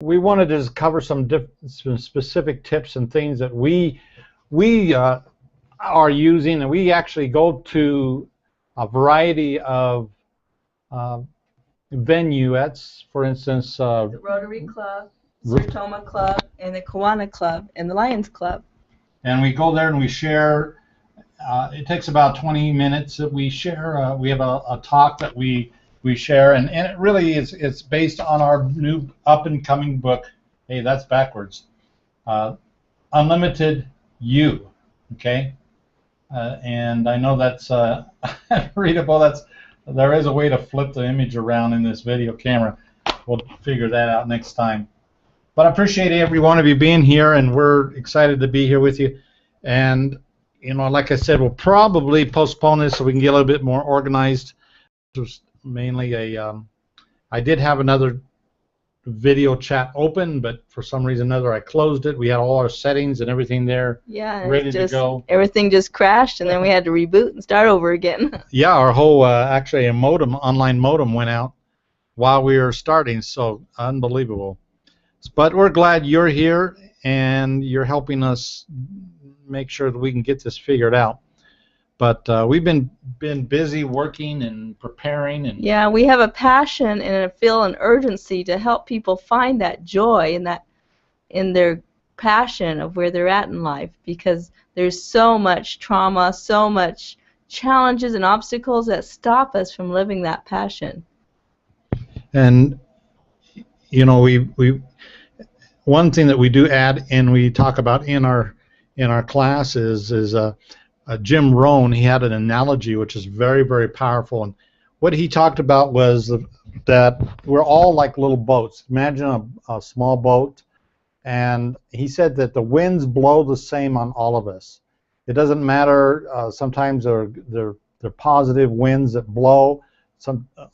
we wanted to just cover some specific tips and things that we are using, and we actually go to a variety of venues. For instance, the Rotary Club, Sertoma Club, and the Kiwanis Club, and the Lions Club. And we go there and we share. It takes about 20 minutes that we share. We have a talk that we share, and it really is, it's based on our new up-and-coming book. Hey, that's backwards. Unlimited You, okay? And I know that's readable. There is a way to flip the image around in this video camera. We'll figure that out next time. But I appreciate every one of you being here, and we're excited to be here with you. And you know, like I said, we'll probably postpone this so we can get a little bit more organized. It was mainly I did have another video chat open, but for some reason or another I closed it. We had all our settings and everything there ready to go. Everything just crashed, and then we had to reboot and start over again. Yeah, our whole actually a modem, online modem, went out while we were starting, so unbelievable. But we're glad you're here and you're helping us make sure that we can get this figured out. But we've been busy working and preparing, and yeah, we have a passion and a feel an urgency to help people find that joy in their passion of where they're at in life, because there's so much trauma, so much challenges and obstacles that stop us from living that passion. And you know, we one thing that we do add and we talk about in our class is Jim Rohn. He had an analogy which is very, very powerful, and what he talked about was that we're all like little boats. Imagine a small boat, and he said that the winds blow the same on all of us. It doesn't matter. Sometimes they're positive winds that blow.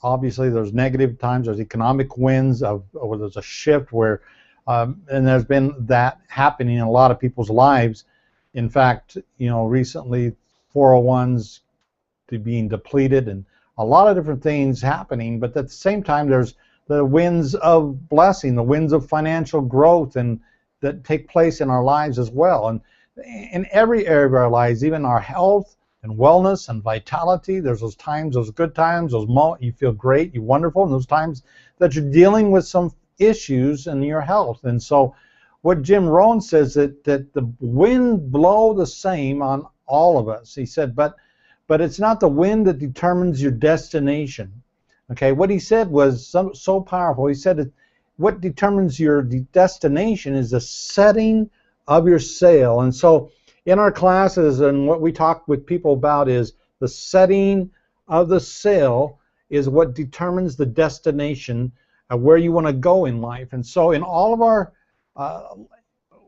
Obviously there's negative times. There's economic winds where there's a shift where and there's been that happening in a lot of people's lives. In fact, you know, recently 401s being depleted and a lot of different things happening, but at the same time there's the winds of blessing, the winds of financial growth, and that take place in our lives as well. And in every area of our lives, even our health and wellness and vitality, there's those times, those good times, those moments you feel great, you're wonderful, and those times that you're dealing with some issues in your health. And so what Jim Rohn says that the wind blow the same on all of us. He said, but it's not the wind that determines your destination. Okay, what he said was so powerful. He said that what determines your destination is the setting of your sail. And so in our classes and what we talk with people about is the setting of the sail is what determines the destination of where you want to go in life. And so in all of our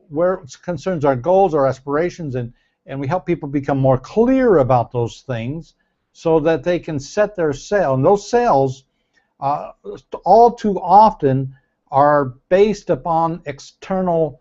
where it concerns our goals, our aspirations, and we help people become more clear about those things so that they can set their sail. And those sails all too often are based upon external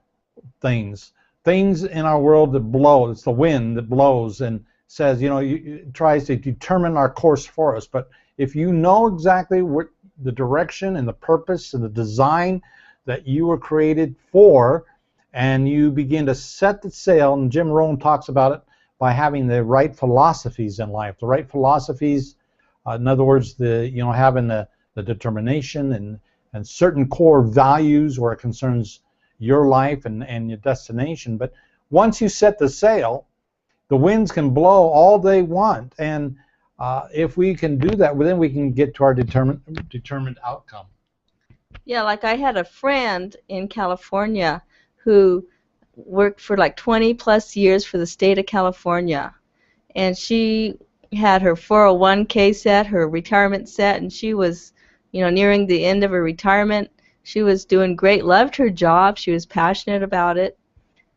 things in our world that blow. It's the wind that blows and says, you know, it tries to determine our course for us. But if you know exactly what the direction and the purpose and the design that you were created for, and you begin to set the sail, and Jim Rohn talks about it by having the right philosophies in life. The right philosophies, in other words, having the determination and certain core values where it concerns your life and your destination. But once you set the sail, the winds can blow all they want, and if we can do that, then we can get to our determined outcome. Yeah, like I had a friend in California who worked for like 20 plus years for the state of California, and she had her 401k set, her retirement set, and she was, you know, nearing the end of her retirement. She was doing great, loved her job, she was passionate about it,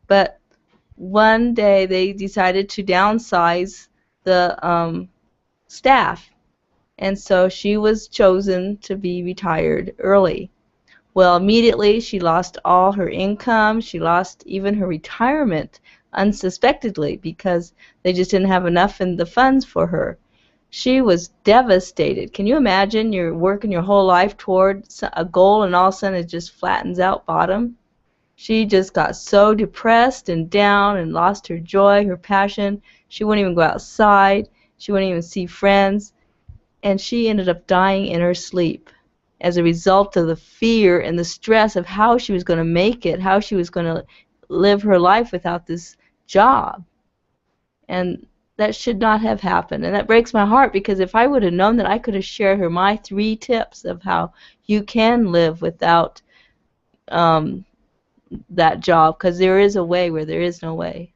but one day they decided to downsize the staff, and so she was chosen to be retired early. Well, immediately she lost all her income. She lost even her retirement unsuspectedly because they just didn't have enough in the funds for her. She was devastated. Can you imagine you're working your whole life toward a goal and all of a sudden it just flattens out bottom? She just got so depressed and down and lost her joy, her passion. She wouldn't even go outside. She wouldn't even see friends. And she ended up dying in her sleep as a result of the fear and the stress of how she was going to make it, how she was going to live her life without this job. And that should not have happened. And that breaks my heart, because if I would have known that, I could have shared her my 3 tips of how you can live without that job, because there is a way where there is no way.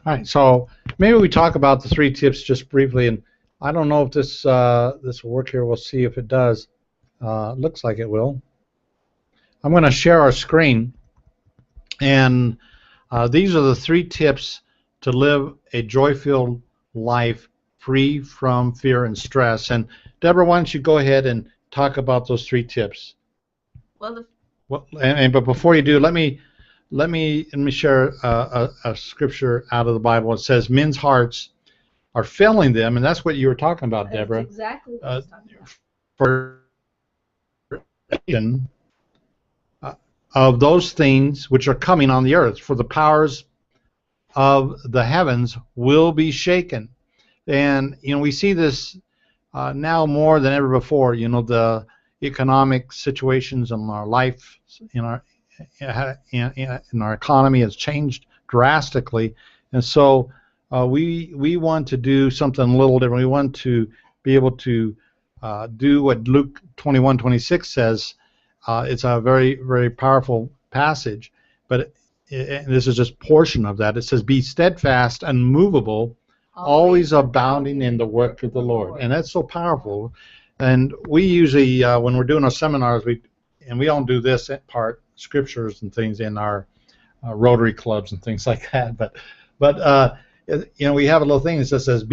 All right, so maybe we talk about the 3 tips just briefly, and I don't know if this will work here. We'll see if it does. Looks like it will. I'm going to share our screen, and these are the 3 tips to live a joy-filled life free from fear and stress. And Deborah, why don't you go ahead and talk about those 3 tips? Well, but before you do, let me share a scripture out of the Bible. It says, "Men's hearts are failing them," and that's what you were talking about, Deborah. That's exactly what I was talking about. Of those things which are coming on the earth, for the powers of the heavens will be shaken. And we see this now more than ever before. The economic situations in our life, in our economy has changed drastically, and so we want to do something a little different. We want to be able to do what Luke 21:26 says. It's a very, very powerful passage, but this is just a portion of that. It says, "Be steadfast, unmovable, always abounding in the work of the Lord." And that's so powerful. And we usually, when we're doing our seminars, we don't do this part, scriptures and things in our Rotary clubs and things like that. But we have a little thing that just says,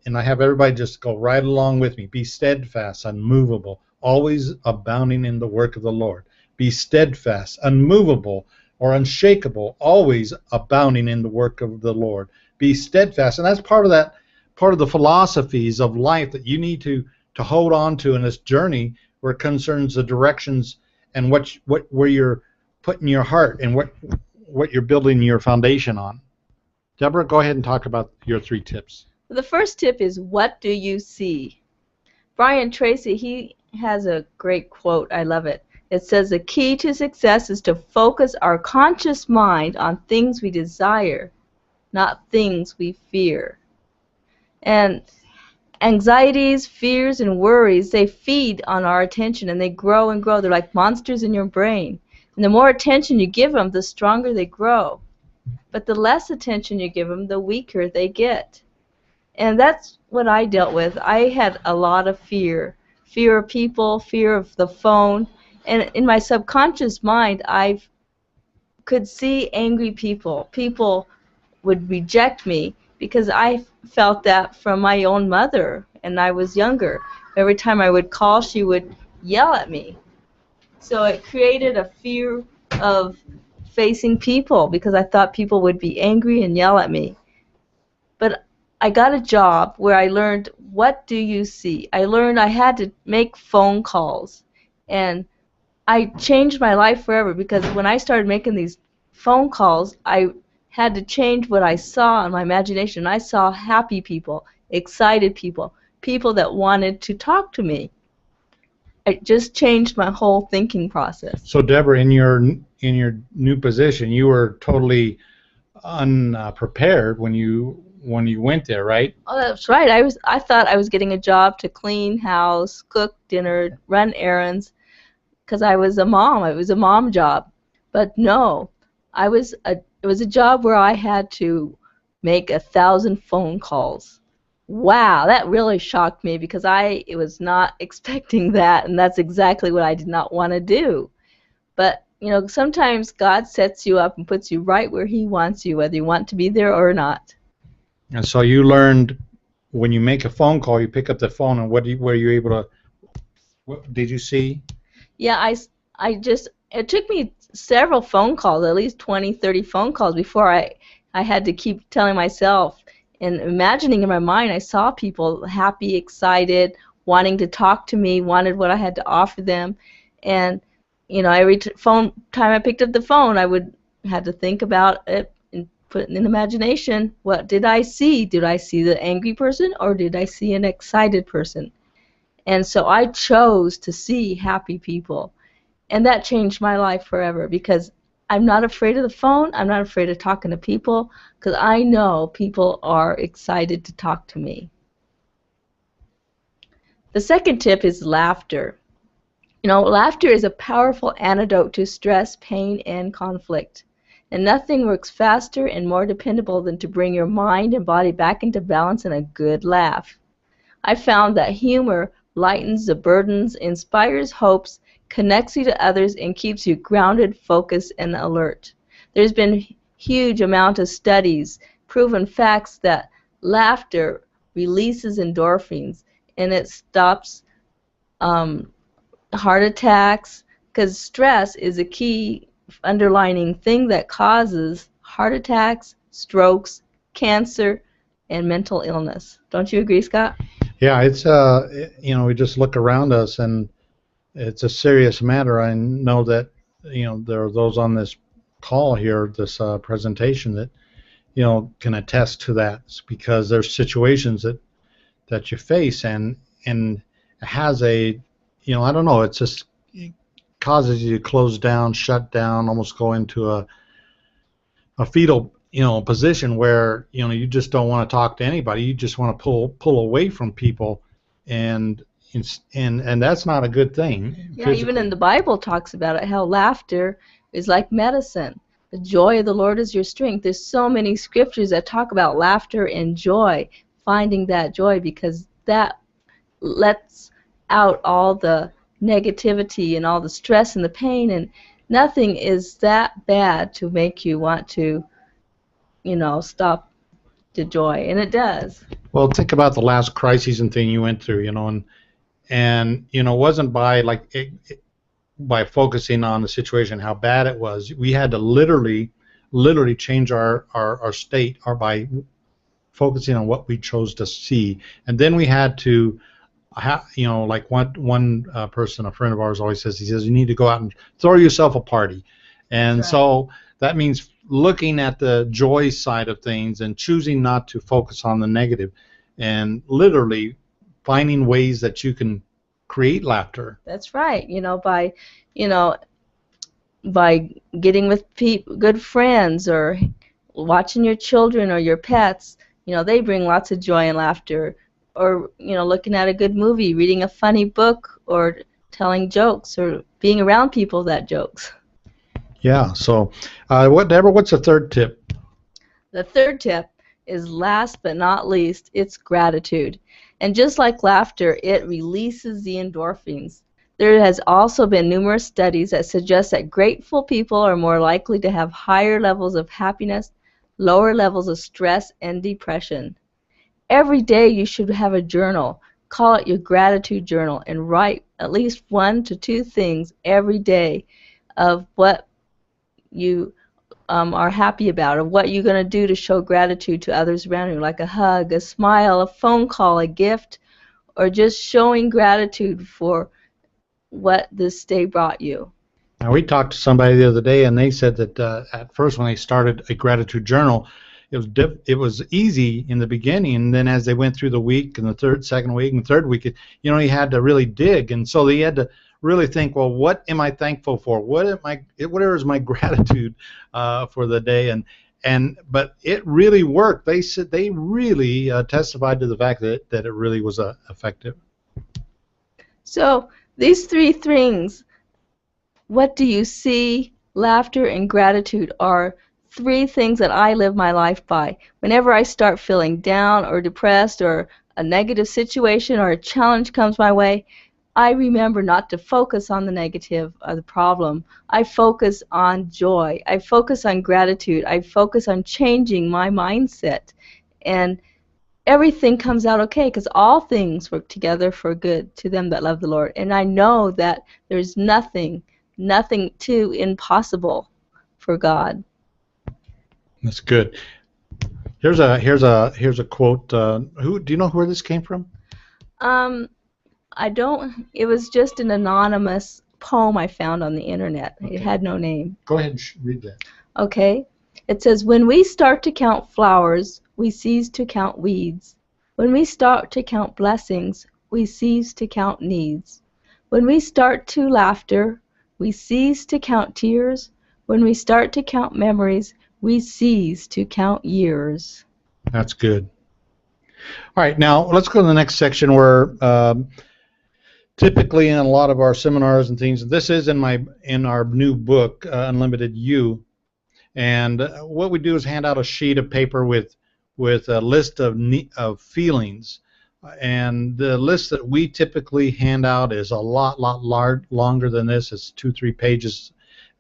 and I have everybody just go right along with me. Be steadfast, unmovable, always abounding in the work of the Lord. Be steadfast, unmovable, or unshakable, always abounding in the work of the Lord. Be steadfast, and that's part of the philosophies of life that you need to hold on to in this journey, where it concerns the directions and where you're putting your heart and what you're building your foundation on. Deborah, go ahead and talk about your 3 tips. The first tip is, what do you see? Brian Tracy, he has a great quote. I love it. It says, "The key to success is to focus our conscious mind on things we desire, not things we fear." And anxieties, fears, and worries, they feed on our attention, and they grow and grow. They're like monsters in your brain. And the more attention you give them, the stronger they grow. But the less attention you give them, the weaker they get. And that's what I dealt with. I had a lot of fear. Fear of people, fear of the phone. And in my subconscious mind, I could see angry people. People would reject me because I felt that from my own mother, and I was younger. Every time I would call, she would yell at me. So it created a fear of facing people, because I thought people would be angry and yell at me. But I got a job where I learned, what do you see? I learned I had to make phone calls, and I changed my life forever, because when I started making these phone calls, I had to change what I saw in my imagination. I saw happy people, excited people, people that wanted to talk to me. It just changed my whole thinking process. So Deborah, in your new position, you were totally unprepared when you went there, right? Oh, that's right. I thought I was getting a job to clean house, cook dinner, run errands, because I was a mom. It was a mom job. But no, it was a job where I had to make 1,000 phone calls. Wow, that really shocked me, because I was not expecting that, and that's exactly what I did not want to do. But sometimes God sets you up and puts you right where He wants you, whether you want to be there or not. And so you learned, when you make a phone call, you pick up the phone, and what did you see? Yeah, it took me several phone calls, at least 20, 30 phone calls, before I had to keep telling myself and imagining in my mind, I saw people happy, excited, wanting to talk to me, wanted what I had to offer them. And, every time I picked up the phone, I would had to think about it and put in imagination, what did I see? Did I see the angry person, or did I see an excited person? And so I chose to see happy people. And that changed my life forever, because I'm not afraid of the phone. I'm not afraid of talking to people, because I know people are excited to talk to me. The second tip is laughter. Laughter is a powerful antidote to stress, pain, and conflict. And nothing works faster and more dependable than to bring your mind and body back into balance in a good laugh. I found that humor lightens the burdens, inspires hopes, connects you to others, and keeps you grounded, focused, and alert. There's been huge amount of studies, proven facts that laughter releases endorphins, and it stops heart attacks, because stress is a key underlying thing that causes heart attacks, strokes, cancer, and mental illness. Don't you agree, Scott? Yeah, it's we just look around us, and it's a serious matter. I know that there are those on this call here, this presentation, that can attest to that, because there's situations that you face, and it has a I don't know, it just causes you to close down, shut down, almost go into a fetal position where you just don't want to talk to anybody. You just want to pull away from people, and that's not a good thing. Yeah, even in the Bible talks about it, how laughter is like medicine. The joy of the Lord is your strength. There's so many scriptures that talk about laughter and joy, finding that joy, because that lets out all the negativity and all the stress and the pain, and nothing is that bad to make you want to stop the joy, and it does. Well, think about the last crisis and thing you went through, and it wasn't by by focusing on the situation, how bad it was. We had to literally change our state, or by focusing on what we chose to see, and then we had to like one person, a friend of ours, always says, he says, you need to go out and throw yourself a party. And Right. So that means looking at the joy side of things and choosing not to focus on the negative, and literally finding ways that you can create laughter. That's right. By getting with good friends, or watching your children or your pets, they bring lots of joy and laughter. Or looking at a good movie, reading a funny book, or telling jokes, or being around people that jokes. Yeah. So, Deborah, what's the third tip? The third tip is, last but not least, it's gratitude. And just like laughter, it releases the endorphins. There has also been numerous studies that suggest that grateful people are more likely to have higher levels of happiness, lower levels of stress and depression. Every day you should have a journal. Call it your gratitude journal, and write at least 1 to 2 things every day of what you are happy about, or what you're going to do to show gratitude to others around you, like a hug, a smile, a phone call, a gift, or just showing gratitude for what this day brought you. Now, we talked to somebody the other day, and they said that at first, when they started a gratitude journal, it was easy in the beginning, and then as they went through the week, and the second week, and third week, you had to really dig, and so they had to really think, well, what am I thankful for? Whatever is my gratitude for the day, but it really worked. They said they really testified to the fact that it really was effective. So these 3 things, what do you see, laughter, and gratitude, are 3 things that I live my life by. Whenever I start feeling down or depressed, or a negative situation or a challenge comes my way, I remember not to focus on the negative or the problem. I focus on joy. I focus on gratitude. I focus on changing my mindset. And everything comes out okay, because all things work together for good to them that love the Lord. And I know that there's nothing too impossible for God. That's good. Here's a quote. Who do you know where this came from? Um, I don't. It was just an anonymous poem I found on the internet. It Okay. had no name. Go ahead and read that. Okay. It says, when we start to count flowers, we cease to count weeds. When we start to count blessings, we cease to count needs. When we start to laughter, we cease to count tears. When we start to count memories, we cease to count years. That's good. All right, now let's go to the next section where typically in a lot of our seminars and things, this is in our new book, Unlimited You, and what we do is hand out a sheet of paper with a list of feelings, and the list that we typically hand out is a lot longer than this. It's 2-3 pages,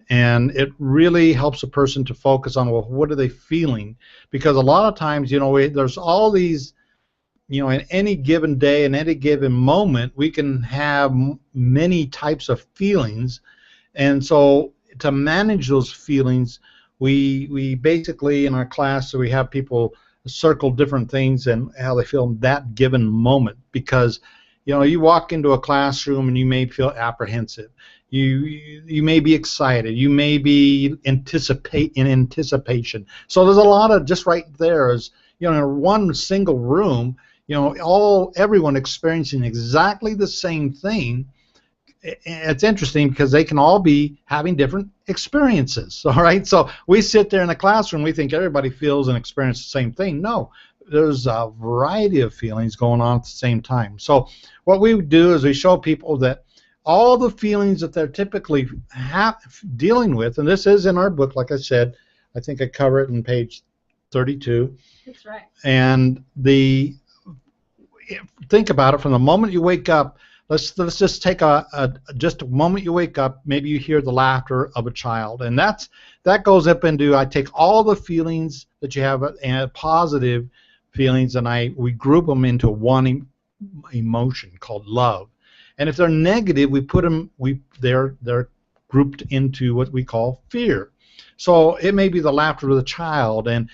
and it really helps a person to focus on, well, what are they feeling? Because a lot of times, there's all these, in any given day, in any given moment, we can have many types of feelings, and so to manage those feelings, we basically in our class, so we have people circle different things and how they feel in that given moment, because you walk into a classroom and you may feel apprehensive, you may be excited, you may be in anticipation. So there's a lot of, just right there is, in one single room, everyone experiencing exactly the same thing. It's interesting because they can all be having different experiences. All right, so we sit there in the classroom, we think everybody feels and experiences the same thing. No, there's a variety of feelings going on at the same time. So what we do is we show people that all the feelings that they're typically dealing with, and this is in our book, like I said, I think I cover it in page 32. That's right. And think about it from the moment you wake up. Let's just take just a moment you wake up. Maybe you hear the laughter of a child, and that goes up into, I take all the feelings that you have and positive feelings, and we group them into one emotion called love. And if they're negative, we put them they're grouped into what we call fear. So it may be the laughter of the child, and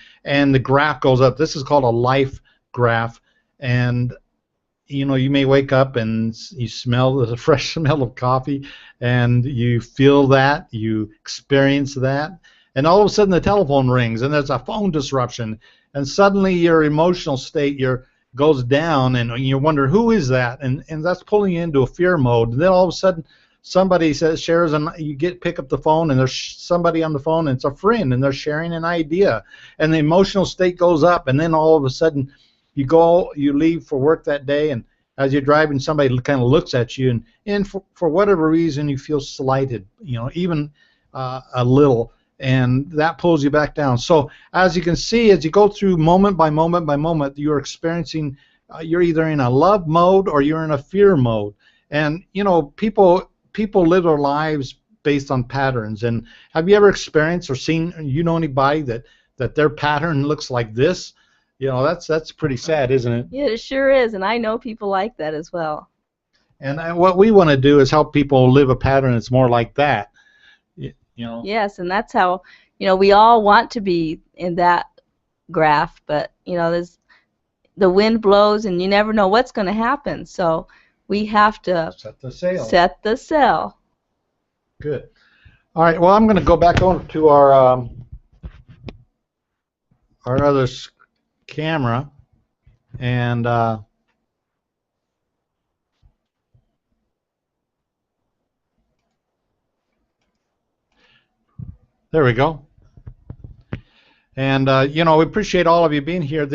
the graph goes up. This is called a life graph, and you may wake up and you smell the fresh smell of coffee, and you feel that, you experience that, and all of a sudden the telephone rings and there's a phone disruption, and suddenly your emotional state goes down, and you wonder, who is that? And that's pulling you into a fear mode. And then all of a sudden somebody shares, and you pick up the phone, and there's somebody on the phone, and it's a friend, and they're sharing an idea, and the emotional state goes up, and then all of a sudden you leave for work that day, and as you're driving, somebody kind of looks at you, and for whatever reason you feel slighted, even a little, and that pulls you back down. So as you can see, as you go through moment by moment by moment, you're experiencing, you're either in a love mode or you're in a fear mode. And people live their lives based on patterns. And have you ever experienced or seen, anybody that their pattern looks like this? That's pretty sad, isn't it? Yeah, it sure is, and I know people like that as well. And what we want to do is help people live a pattern that's more like that. Yes, and that's how, we all want to be in that graph, but there's the wind blows and you never know what's going to happen. So we have to set the sail. Set the sail. Good. All right. Well, I'm going to go back over to our other camera, and there we go. And we appreciate all of you being here.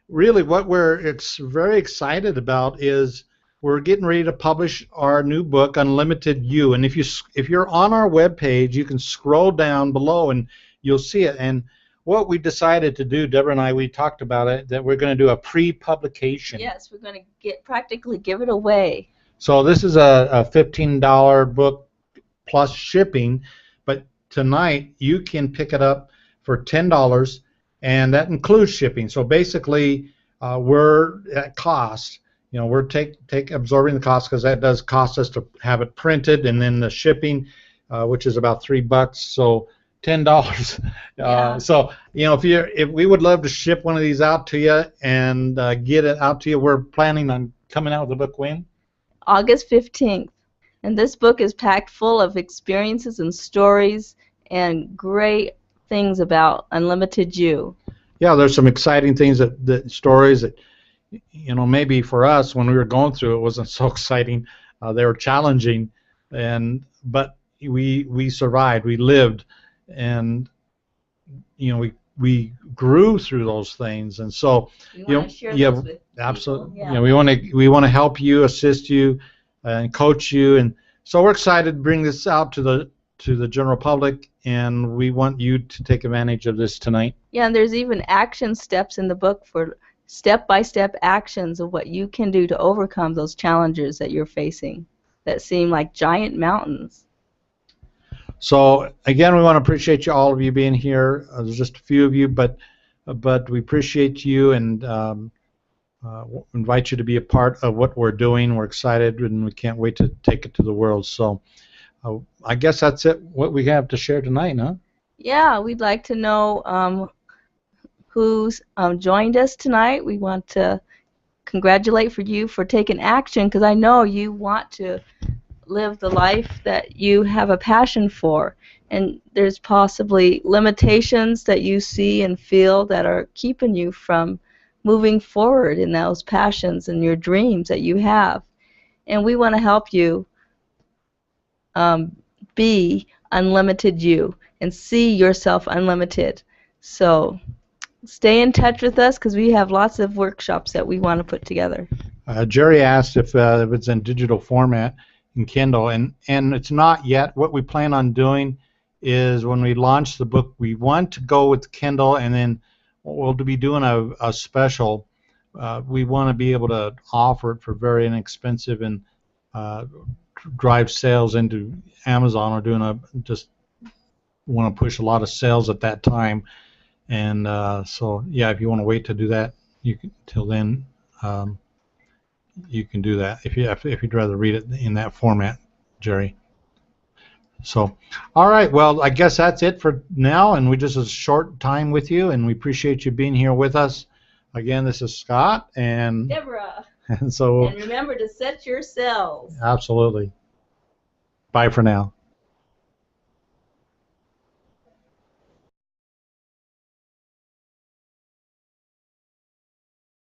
Really what we're very excited about is we're getting ready to publish our new book, Unlimited You. And if you're on our webpage, you can scroll down below and you'll see it. And what we decided to do, Deborah and I, we talked about it, that we're going to do a pre-publication. Yes, we're going to practically give it away. So this is a $15 book plus shipping, but tonight you can pick it up for $10, and that includes shipping. So basically, we're at cost. We're absorbing the cost, because that does cost us to have it printed, and then the shipping, which is about $3. So $10. Yeah. So if we would love to ship one of these out to you and get it out to you. We're planning on coming out with the book when? August 15th. And this book is packed full of experiences and stories and great things about Unlimited You. Yeah, there's some exciting things stories that maybe for us when we were going through it wasn't so exciting. They were challenging, but we survived. We lived, and we grew through those things. And so We want to share those with absolutely. people. Yeah. We want to help you, assist you, and coach you. And so we're excited to bring this out to the general public, and we want you to take advantage of this tonight. Yeah, and there's even action steps in the book for step-by-step actions of what you can do to overcome those challenges that you're facing that seem like giant mountains. So again, we want to appreciate all of you being here. There's just a few of you, but we appreciate you and invite you to be a part of what we're doing. We're excited and we can't wait to take it to the world. So I guess that's it. What we have to share tonight, huh? Yeah, we'd like to know who's joined us tonight. We want to congratulate you for taking action, because I know you want to live the life that you have a passion for, and there's possibly limitations that you see and feel that are keeping you from moving forward in those passions and your dreams that you have. And we want to help you be unlimited you and see yourself unlimited. So stay in touch with us, because we have lots of workshops that we want to put together. Jerry asked if it's in digital format in Kindle, and it's not yet. What we plan on doing is when we launch the book, we want to go with Kindle, and then we'll be doing a special. We want to be able to offer it for very inexpensive and drive sales into Amazon. Or just want to push a lot of sales at that time. And so, yeah, if you want to wait to do that, you can, till then, you can do that if you'd rather read it in that format, Jerry. So, all right, well, I guess that's it for now, and we just a short time with you, and we appreciate you being here with us. Again, this is Scott and Deborah. And so. And remember to set your cells. Absolutely. Bye for now.